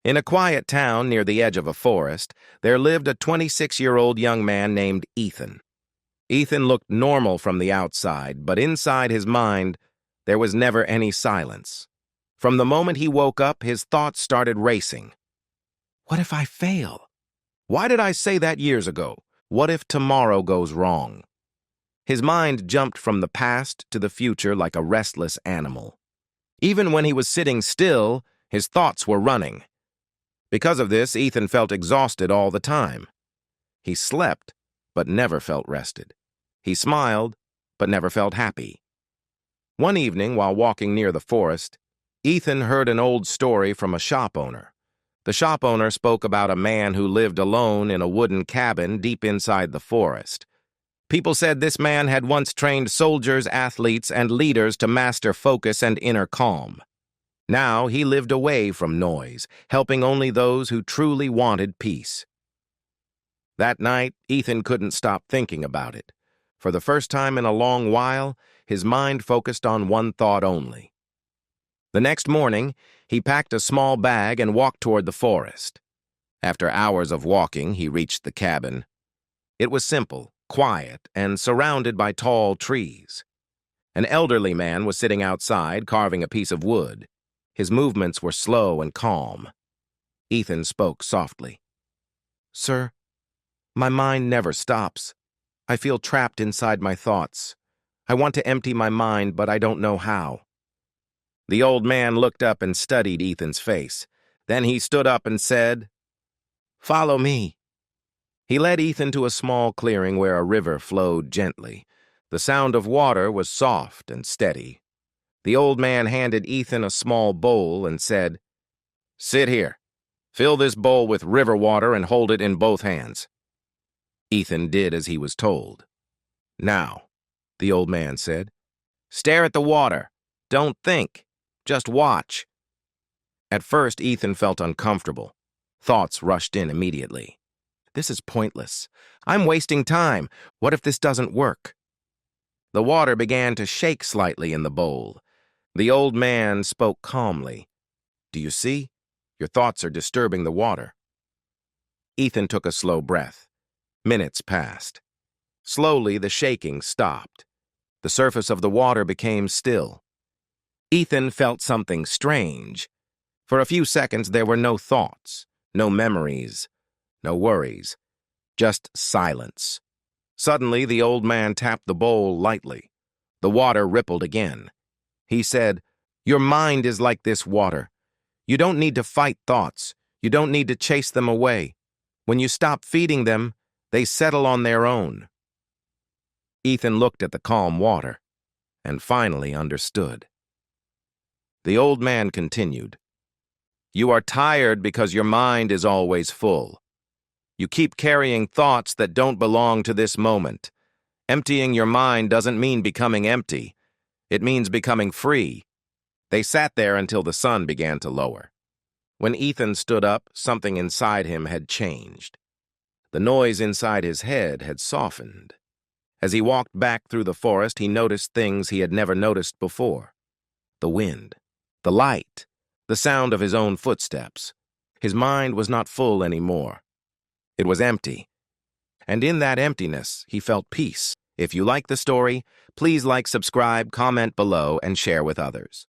In a quiet town near the edge of a forest, there lived a 26-year-old young man named Ethan. Ethan looked normal from the outside, but inside his mind, there was never any silence. From the moment he woke up, his thoughts started racing. What if I fail? Why did I say that years ago? What if tomorrow goes wrong? His mind jumped from the past to the future like a restless animal. Even when he was sitting still, his thoughts were running. Because of this, Ethan felt exhausted all the time. He slept, but never felt rested. He smiled, but never felt happy. One evening, while walking near the forest, Ethan heard an old story from a shop owner. The shop owner spoke about a man who lived alone in a wooden cabin deep inside the forest. People said this man had once trained soldiers, athletes, and leaders to master focus and inner calm. Now he lived away from noise, helping only those who truly wanted peace. That night, Ethan couldn't stop thinking about it. For the first time in a long while, his mind focused on one thought only. The next morning, he packed a small bag and walked toward the forest. After hours of walking, he reached the cabin. It was simple, quiet, and surrounded by tall trees. An elderly man was sitting outside, carving a piece of wood. His movements were slow and calm. Ethan spoke softly. "Sir, my mind never stops. I feel trapped inside my thoughts. I want to empty my mind, but I don't know how." The old man looked up and studied Ethan's face. Then he stood up and said, "Follow me." He led Ethan to a small clearing where a river flowed gently. The sound of water was soft and steady. The old man handed Ethan a small bowl and said, "Sit here. Fill this bowl with river water and hold it in both hands." Ethan did as he was told. "Now," the old man said, "stare at the water. Don't think. Just watch." At first, Ethan felt uncomfortable. Thoughts rushed in immediately. This is pointless. I'm wasting time. What if this doesn't work? The water began to shake slightly in the bowl. The old man spoke calmly. "Do you see? Your thoughts are disturbing the water." Ethan took a slow breath. Minutes passed. Slowly, the shaking stopped. The surface of the water became still. Ethan felt something strange. For a few seconds, there were no thoughts, no memories, no worries, just silence. Suddenly, the old man tapped the bowl lightly. The water rippled again. He said, "Your mind is like this water. You don't need to fight thoughts. You don't need to chase them away. When you stop feeding them, they settle on their own." Ethan looked at the calm water and finally understood. The old man continued, "You are tired because your mind is always full. You keep carrying thoughts that don't belong to this moment. Emptying your mind doesn't mean becoming empty. It means becoming free." They sat there until the sun began to lower. When Ethan stood up, something inside him had changed. The noise inside his head had softened. As he walked back through the forest, he noticed things he had never noticed before. The wind, the light, the sound of his own footsteps. His mind was not full anymore. It was empty. And in that emptiness, he felt peace. If you like the story, please like, subscribe, comment below, and share with others.